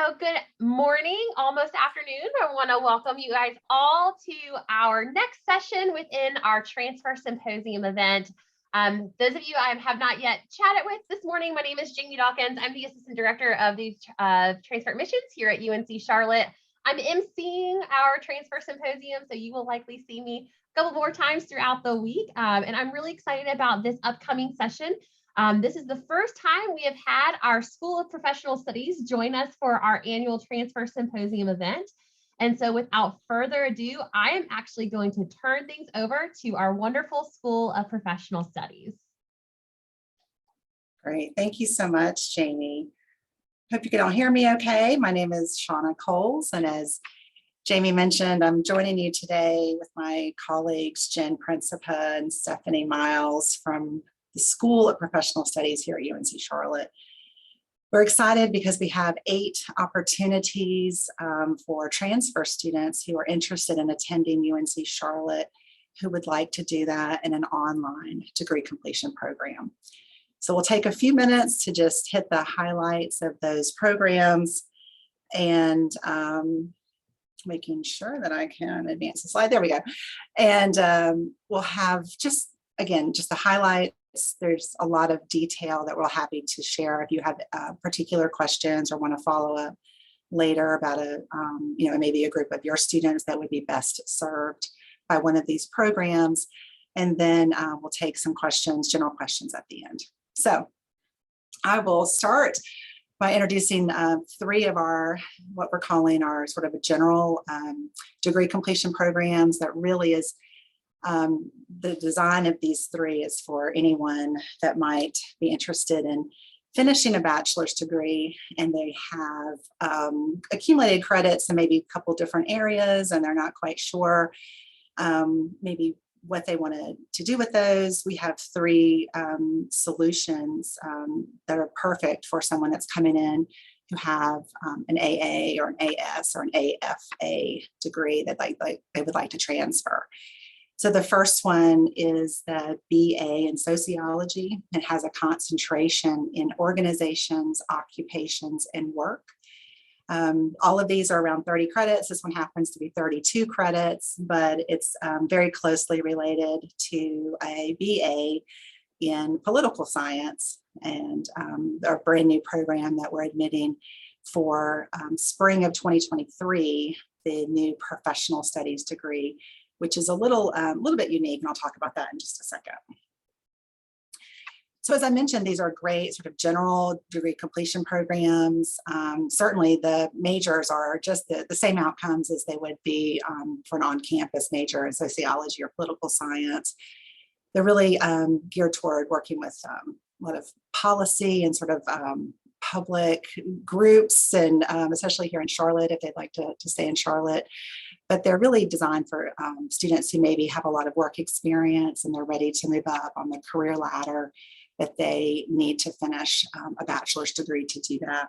So good morning, almost afternoon. I want to welcome you guys all to our next session within our Transfer Symposium event. Those of you I have not yet chatted with this morning, my name is Jamie Dawkins. I'm the Assistant Director of the Transfer Admissions here at UNC Charlotte. I'm emceeing our Transfer Symposium, so you will likely see me a couple more times throughout the week. And I'm really excited about this upcoming session. This is the first time we have had our School of Professional Studies join us for our annual Transfer Symposium event. And so without further ado, I am actually going to turn things over to our wonderful School of Professional Studies. Great, thank you so much, Jamie. Hope you can all hear me okay. My name is Shauna Coles, and as Jamie mentioned, I'm joining you today with my colleagues, Jen Principa and Stephanie Miles from the School of Professional Studies here at UNC Charlotte. We're excited because we have 8 opportunities for transfer students who are interested in attending UNC Charlotte who would like to do that in an online degree completion program. So we'll take a few minutes to just hit the highlights of those programs and making sure that I can advance the slide. There we go. And we'll have just the highlights. There's a lot of detail that we're happy to share if you have particular questions or want to follow up later about maybe a group of your students that would be best served by one of these programs. And then we'll take some questions, general questions at the end. So I will start by introducing 3 of our, what we're calling our sort of a general degree completion programs that really is the design of these 3 is for anyone that might be interested in finishing a bachelor's degree and they have accumulated credits in maybe a couple different areas and they're not quite sure maybe what they wanted to do with those. We have 3 solutions that are perfect for someone that's coming in who have an AA or an AS or an AFA degree that they would like to transfer. So the first one is the BA in sociology. It has a concentration in organizations, occupations, and work. All of these are around 30 credits. This one happens to be 32 credits, but it's very closely related to a BA in political science and our brand new program that we're admitting for spring of 2023, the new professional studies degree, which is a little bit unique, and I'll talk about that in just a second. So as I mentioned, these are great sort of general degree completion programs. Certainly the majors are just the same outcomes as they would be for an on-campus major in sociology or political science. They're really geared toward working with a lot of policy and sort of public groups, and especially here in Charlotte, if they'd like to stay in Charlotte. But they're really designed for students who maybe have a lot of work experience and they're ready to move up on the career ladder, that they need to finish a bachelor's degree to do that.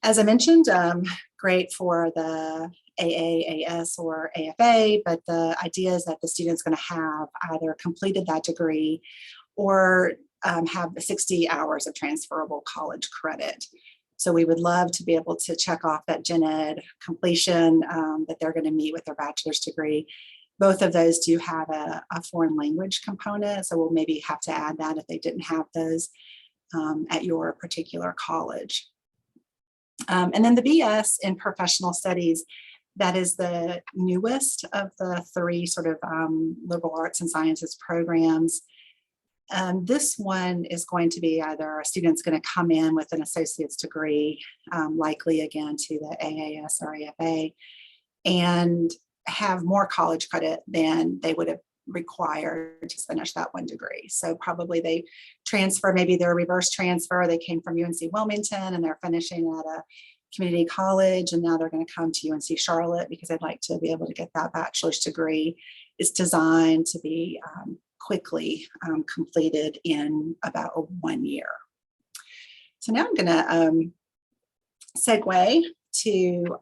As I mentioned, great for the AAAS or AFA, but the idea is that the student's going to have either completed that degree or have 60 hours of transferable college credit. So we would love to be able to check off that gen ed completion that they're going to meet with their bachelor's degree. Both of those do have a foreign language component, so we'll maybe have to add that if they didn't have those at your particular college. And then the BS in professional studies, that is the newest of the 3 sort of liberal arts and sciences programs. This one is going to be either a student's going to come in with an associate's degree, likely again to the AAS or AFA, and have more college credit than they would have required to finish that one degree. So probably they transfer, maybe they're a reverse transfer. They came from UNC Wilmington and they're finishing at a community college, and now they're going to come to UNC Charlotte because they'd like to be able to get that bachelor's degree. It's designed to be quickly completed in about 1 year. So now I'm going to segue to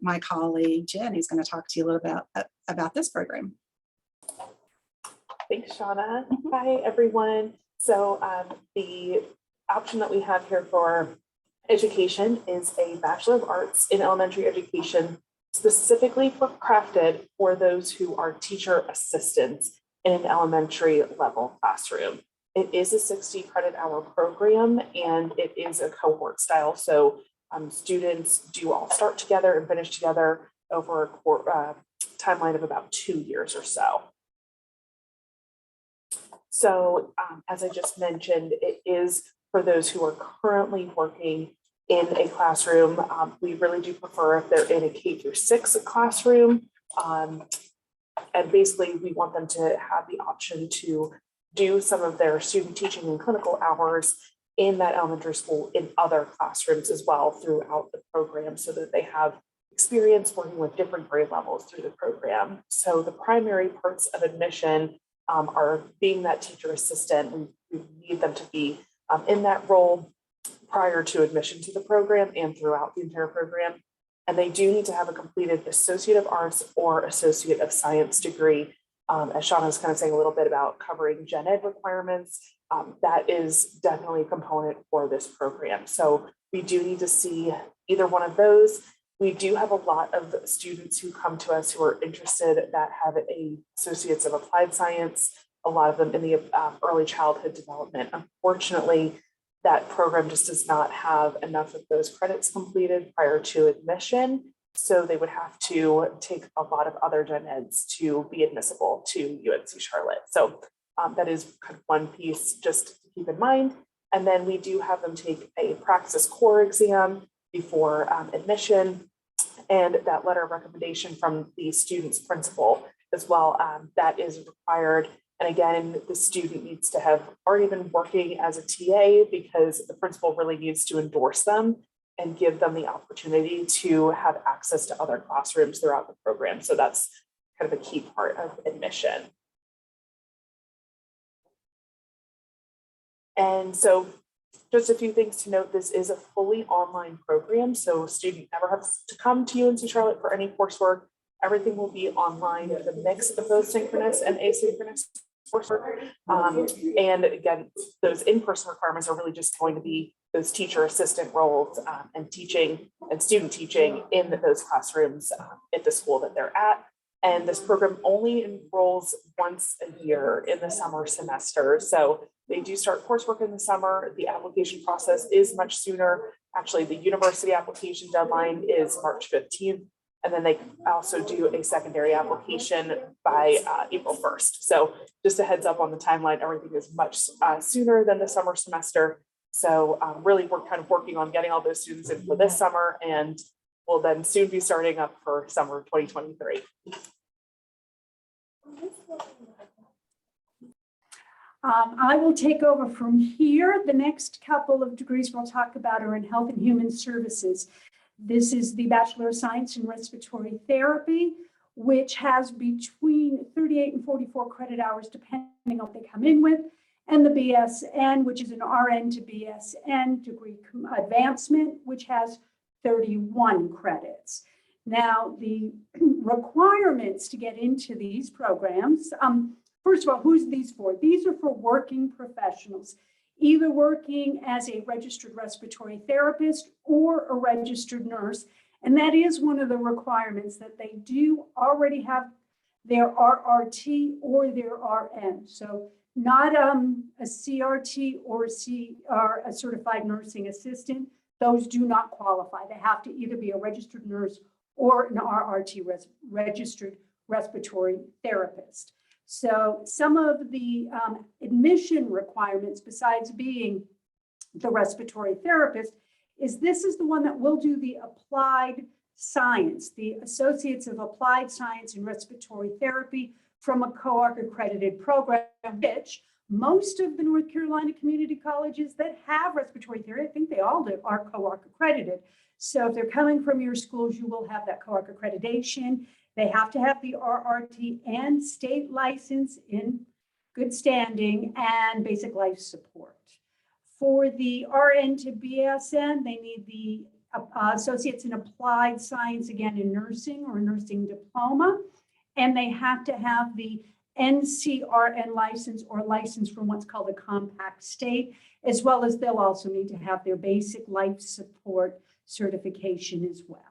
my colleague Jen, who's going to talk to you a little bit about this program. Thanks, Shauna. Hi, everyone. So the option that we have here for Education is a Bachelor of Arts in Elementary Education, specifically crafted for those who are teacher assistants in an elementary level classroom. It is a 60 credit hour program and it is a cohort style. So students do all start together and finish together over a timeline of about 2 years or so. So as I just mentioned, it is for those who are currently working in a classroom. We really do prefer if they're in a K-6 classroom. And basically we want them to have the option to do some of their student teaching and clinical hours in that elementary school in other classrooms as well throughout the program, so that they have experience working with different grade levels through the program. So the primary parts of admission are being that teacher assistant. We need them to be in that role prior to admission to the program and throughout the entire program. And they do need to have a completed Associate of Arts or Associate of Science degree. As Shauna was kind of saying a little bit about covering gen ed requirements, that is definitely a component for this program. So we do need to see either one of those. We do have a lot of students who come to us who are interested that have a Associates of Applied Science, a lot of them in the early childhood development. Unfortunately, that program just does not have enough of those credits completed prior to admission. So they would have to take a lot of other gen eds to be admissible to UNC Charlotte. So that is kind of one piece just to keep in mind. And then we do have them take a Praxis Core exam before admission, and that letter of recommendation from the student's principal as well. That is required. And again, the student needs to have already been working as a TA, because the principal really needs to endorse them and give them the opportunity to have access to other classrooms throughout the program. So that's kind of a key part of admission. And so just a few things to note, this is a fully online program. So a student never has to come to UNC Charlotte for any coursework. Everything will be online, the mix of both synchronous and asynchronous coursework. And again, those in-person requirements are really just going to be those teacher assistant roles and teaching and student teaching in those classrooms at the school that they're at. And this program only enrolls once a year in the summer semester. So they do start coursework in the summer. The application process is much sooner. Actually, the university application deadline is March 15th. And then they also do a secondary application by April 1st. So just a heads up on the timeline, everything is much sooner than the summer semester. So really we're kind of working on getting all those students in for this summer, and we'll then soon be starting up for summer 2023. I will take over from here. The next couple of degrees we'll talk about are in Health and Human Services. This is the Bachelor of Science in Respiratory Therapy, which has between 38 and 44 credit hours, depending on what they come in with, and the BSN, which is an RN to BSN degree advancement, which has 31 credits. Now, the requirements to get into these programs, first of all, who's these for? These are for working professionals, either working as a registered respiratory therapist or a registered nurse. And that is one of the requirements, that they do already have their RRT or their RN. So not a CRT or a certified nursing assistant. Those do not qualify. They have to either be a registered nurse or an RRT, registered respiratory therapist. So some of the admission requirements, besides being the respiratory therapist, is this is the one that will do the applied science, the Associates of Applied Science in Respiratory Therapy from a COARC accredited program, which most of the North Carolina community colleges that have respiratory therapy, I think they all do, are COARC accredited. So if they're coming from your schools, you will have that COARC accreditation. They have to have the RRT and state license in good standing and basic life support. For the RN to BSN, they need the Associates in Applied Science, again, in nursing or nursing diploma. And they have to have the NCRN license or license from what's called a compact state. as well as they'll also need to have their basic life support certification as well.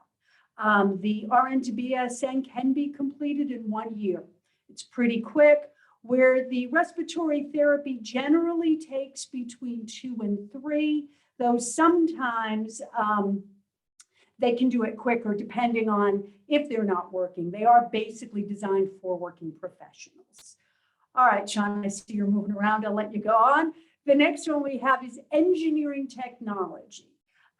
The RN to BSN can be completed in 1 year. It's pretty quick, where the respiratory therapy generally takes between 2 and 3, though sometimes they can do it quicker depending on if they're not working. They are basically designed for working professionals. All right, Sean, I see you're moving around. I'll let you go on. The next one we have is engineering technology.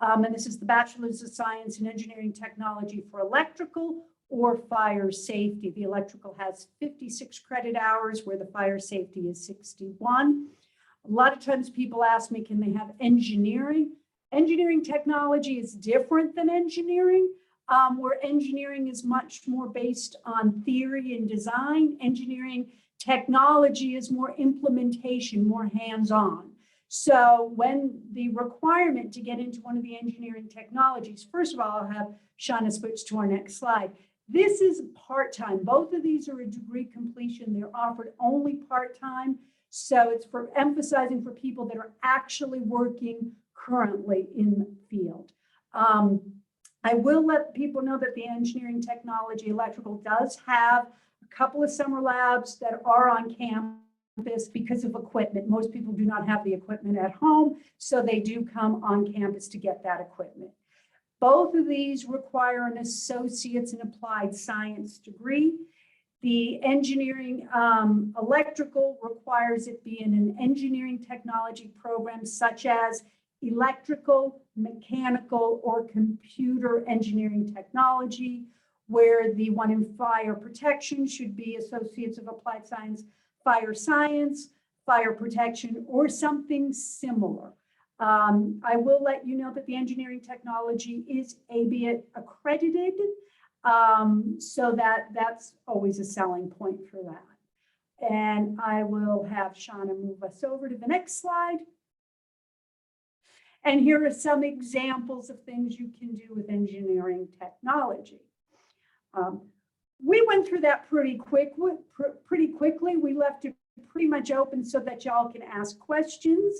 And this is the Bachelor's of Science in Engineering Technology for electrical or fire safety. The electrical has 56 credit hours, where the fire safety is 61. A lot of times people ask me, can they have engineering? Engineering technology is different than engineering, where engineering is much more based on theory and design. Engineering technology is more implementation, more hands-on. So when the requirement to get into one of the engineering technologies, first of all, I'll have Shauna switch to our next slide. This is part-time. Both of these are a degree completion. They're offered only part-time. So it's for emphasizing for people that are actually working currently in the field. I will let people know that the engineering technology electrical does have a couple of summer labs that are on campus because of equipment. Most people do not have the equipment at home, so they do come on campus to get that equipment. Both of these require an associate's in applied science degree. The engineering electrical requires it be in an engineering technology program such as electrical, mechanical, or computer engineering technology, where the one in fire protection should be associates of applied science, fire protection, or something similar. I will let you know that the engineering technology is ABIT accredited, so that's always a selling point for that. And I will have Shauna move us over to the next slide. And here are some examples of things you can do with engineering technology. We went through that pretty quickly. We left it pretty much open so that y'all can ask questions.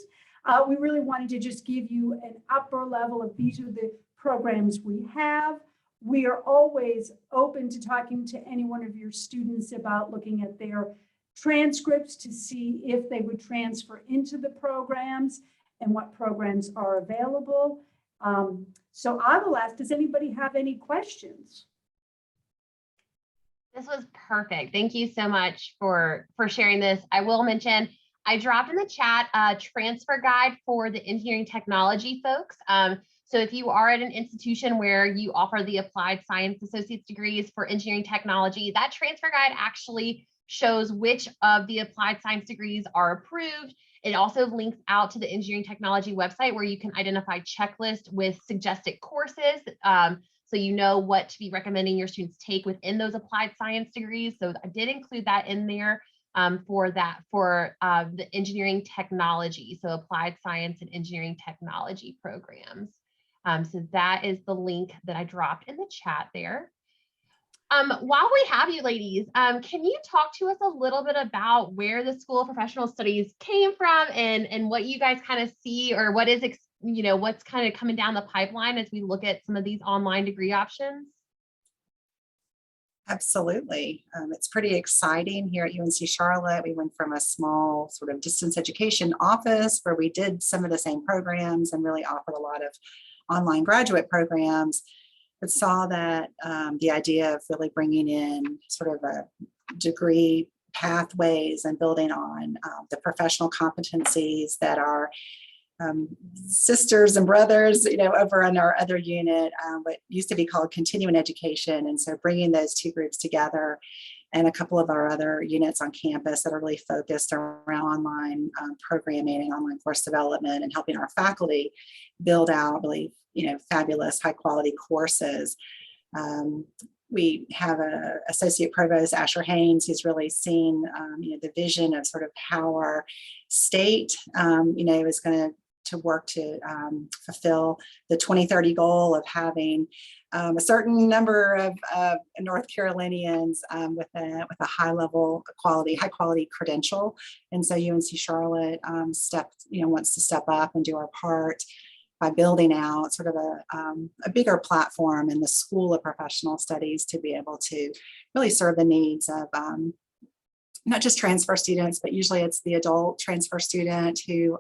We really wanted to just give you an upper level of these are the programs we have. We are always open to talking to any one of your students about looking at their transcripts to see if they would transfer into the programs and what programs are available. So I will ask, does anybody have any questions? This was perfect. Thank you so much for sharing this. I will mention, I dropped in the chat a transfer guide for the engineering technology folks. So if you are at an institution where you offer the applied science associate's degrees for engineering technology, that transfer guide actually shows which of the applied science degrees are approved. It also links out to the engineering technology website where you can identify checklists with suggested courses. So you know what to be recommending your students take within those applied science degrees. So I did include that in there for the engineering technology, so applied science and engineering technology programs. So that is the link that I dropped in the chat there. While we have you ladies, can you talk to us a little bit about where the School of Professional Studies came from and what you guys kind of see, or what is, what's kind of coming down the pipeline as we look at some of these online degree options? Absolutely. It's pretty exciting here at UNC Charlotte. We went from a small sort of distance education office where we did some of the same programs and really offered a lot of online graduate programs, but saw that the idea of really bringing in sort of a degree pathways and building on the professional competencies that our sisters and brothers, over in our other unit, what used to be called continuing education. And so bringing those two groups together, and a couple of our other units on campus that are really focused around online programming and online course development, and helping our faculty build out really, fabulous high quality courses. We have an associate provost, Asher Haynes, who's really seen, the vision of sort of how our state, is going to work to fulfill the 2030 goal of having a certain number of North Carolinians with a high quality credential. And so UNC Charlotte wants to step up and do our part by building out sort of a bigger platform in the School of Professional Studies to be able to really serve the needs of not just transfer students, but usually it's the adult transfer student who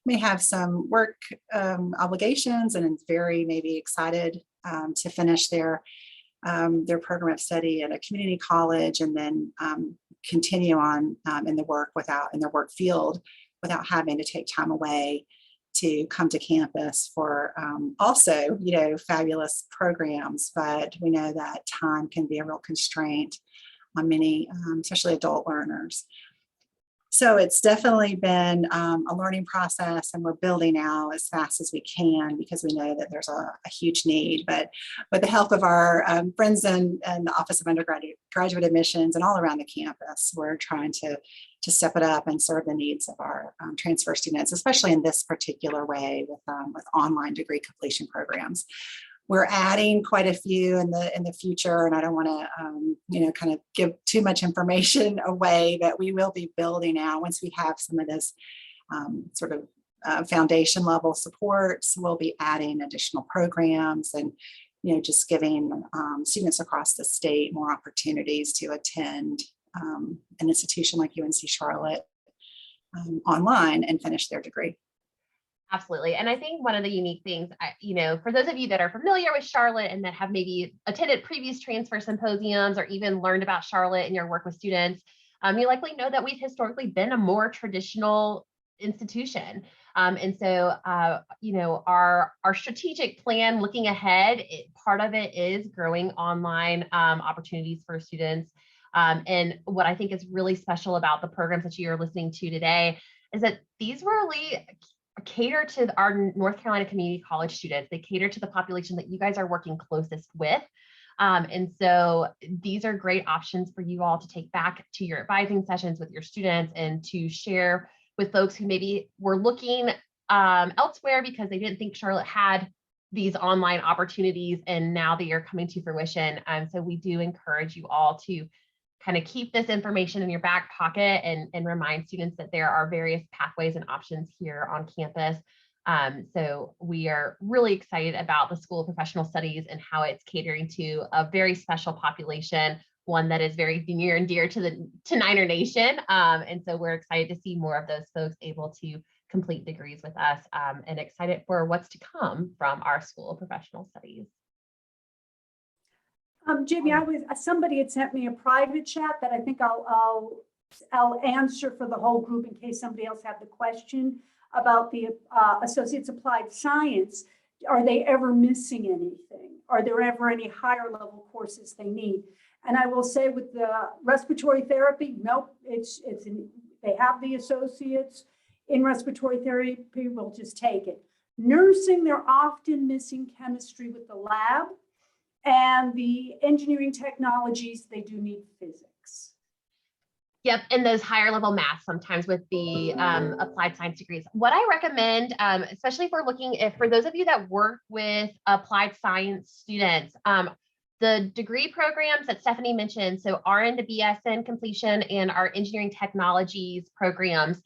may have some work obligations and is very maybe excited to finish their program of study at a community college and then continue on in their work field without having to take time away to come to campus for also, fabulous programs. But we know that time can be a real constraint on many, especially adult learners. So it's definitely been a learning process, and we're building out as fast as we can because we know that there's a huge need. But with the help of our friends in the Office of Undergraduate Admissions and all around the campus, we're trying to step it up and serve the needs of our transfer students, especially in this particular way with online degree completion programs. We're adding quite a few in the future, and I don't want to, kind of give too much information away, but we will be building out once we have some of this sort of foundation level supports. We'll be adding additional programs and, just giving students across the state more opportunities to attend an institution like UNC Charlotte online and finish their degree. Absolutely. And I think one of the unique things, for those of you that are familiar with Charlotte and that have maybe attended previous transfer symposiums or even learned about Charlotte in your work with students, you likely know that we've historically been a more traditional institution. And so, our strategic plan looking ahead, part of it is growing online opportunities for students. And what I think is really special about the programs that you are listening to today is that these really cater to our North Carolina community college students. They cater to the population that you guys are working closest with. And so these are great options for you all to take back to your advising sessions with your students and to share with folks who maybe were looking elsewhere because they didn't think Charlotte had these online opportunities and now they are coming to fruition. So we do encourage you all to kind of keep this information in your back pocket and remind students that there are various pathways and options here on campus. So we are really excited about the School of Professional Studies and how it's catering to a very special population, one that is very near and dear to Niner Nation. And so we're excited to see more of those folks able to complete degrees with us and excited for what's to come from our School of Professional Studies. Jamie, somebody had sent me a private chat that I think I'll answer for the whole group in case somebody else had the question about the Associates Applied Science. Are they ever missing anything? Are there ever any higher level courses they need? And I will say with the respiratory therapy, nope, they have the associates in respiratory therapy, we'll just take it. Nursing, they're often missing chemistry with the lab. And the engineering technologies, they do need physics. Yep, and those higher level math sometimes with the applied science degrees. What I recommend, especially if we're looking, for those of you that work with applied science students, the degree programs that Stephanie mentioned, so RN to BSN completion and our engineering technologies programs,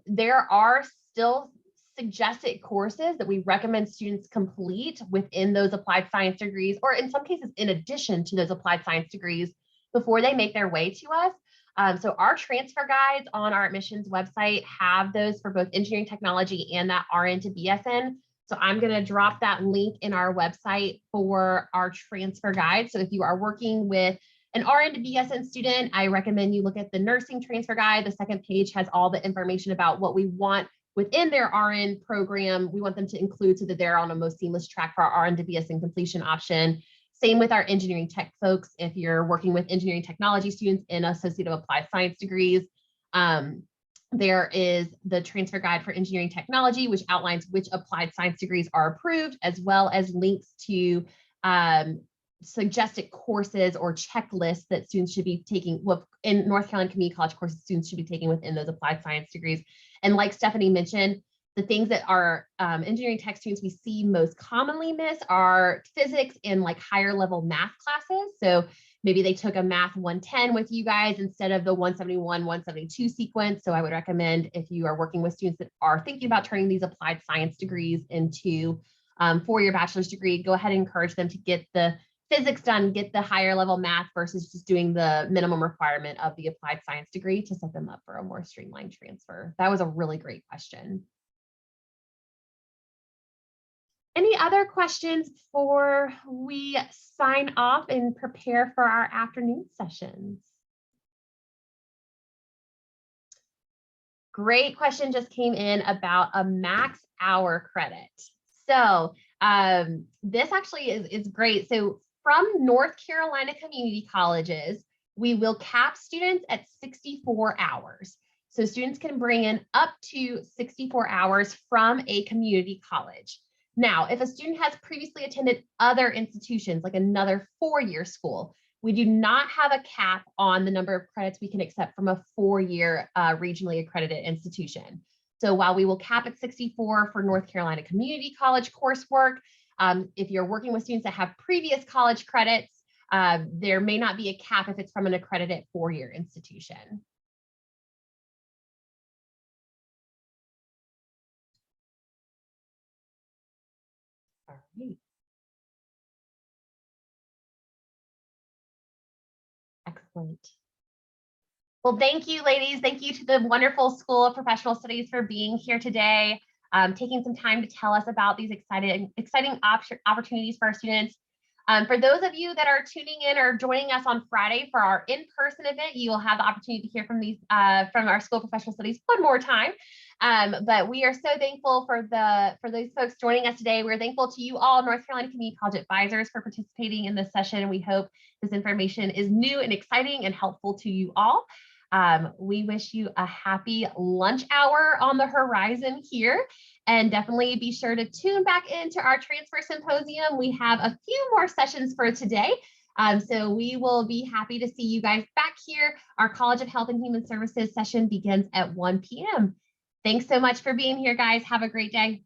there are still suggested courses that we recommend students complete within those applied science degrees, or in some cases, in addition to those applied science degrees before they make their way to us. So our transfer guides on our admissions website have those for both engineering technology and that RN to BSN. So I'm going to drop that link in our website for our transfer guide. So if you are working with an RN to BSN student, I recommend you look at the nursing transfer guide. The second page has all the information about what we want within their RN program. We want them to include so that they're on a most seamless track for our RN to BSN completion option. Same with our engineering tech folks. If you're working with engineering technology students in Associate of Applied Science degrees, there is the transfer guide for engineering technology, which outlines which applied science degrees are approved, as well as links to suggested courses or checklists that students should be taking in North Carolina Community College courses students should be taking within those applied science degrees. And like Stephanie mentioned, The things that our engineering tech students we see most commonly miss are physics and like higher level math classes. So maybe they took a math 110 with you guys instead of the 171, 172 sequence. So I would recommend if you are working with students that are thinking about turning these applied science degrees into four-year bachelor's degree, go ahead and encourage them to get the physics done, get the higher level math versus just doing the minimum requirement of the applied science degree to set them up for a more streamlined transfer. That was a really great question. Any other questions before we sign off and prepare for our afternoon sessions? Great question just came in about a max hour credit. So this actually is great. So from North Carolina community colleges, we will cap students at 64 hours. So students can bring in up to 64 hours from a community college. Now, if a student has previously attended other institutions, like another four-year school, we do not have a cap on the number of credits we can accept from a four-year regionally accredited institution. So while we will cap at 64 for North Carolina Community College coursework, if you're working with students that have previous college credits, there may not be a cap if it's from an accredited four-year institution. All right. Excellent. Well, thank you, ladies. Thank you to the wonderful School of Professional Studies for being here today, taking some time to tell us about these exciting opportunities for our students. For those of you that are tuning in or joining us on Friday for our in-person event, you will have the opportunity to hear from these from our School of Professional Studies one more time. But we are so thankful for those folks joining us today. We're thankful to you all, North Carolina Community College advisors, for participating in this session. We hope this information is new and exciting and helpful to you all. We wish you a happy lunch hour on the horizon here, and definitely be sure to tune back into our Transfer Symposium. We have a few more sessions for today. So we will be happy to see you guys back here. Our College of Health and Human Services session begins at 1 p.m. Thanks so much for being here, guys. Have a great day.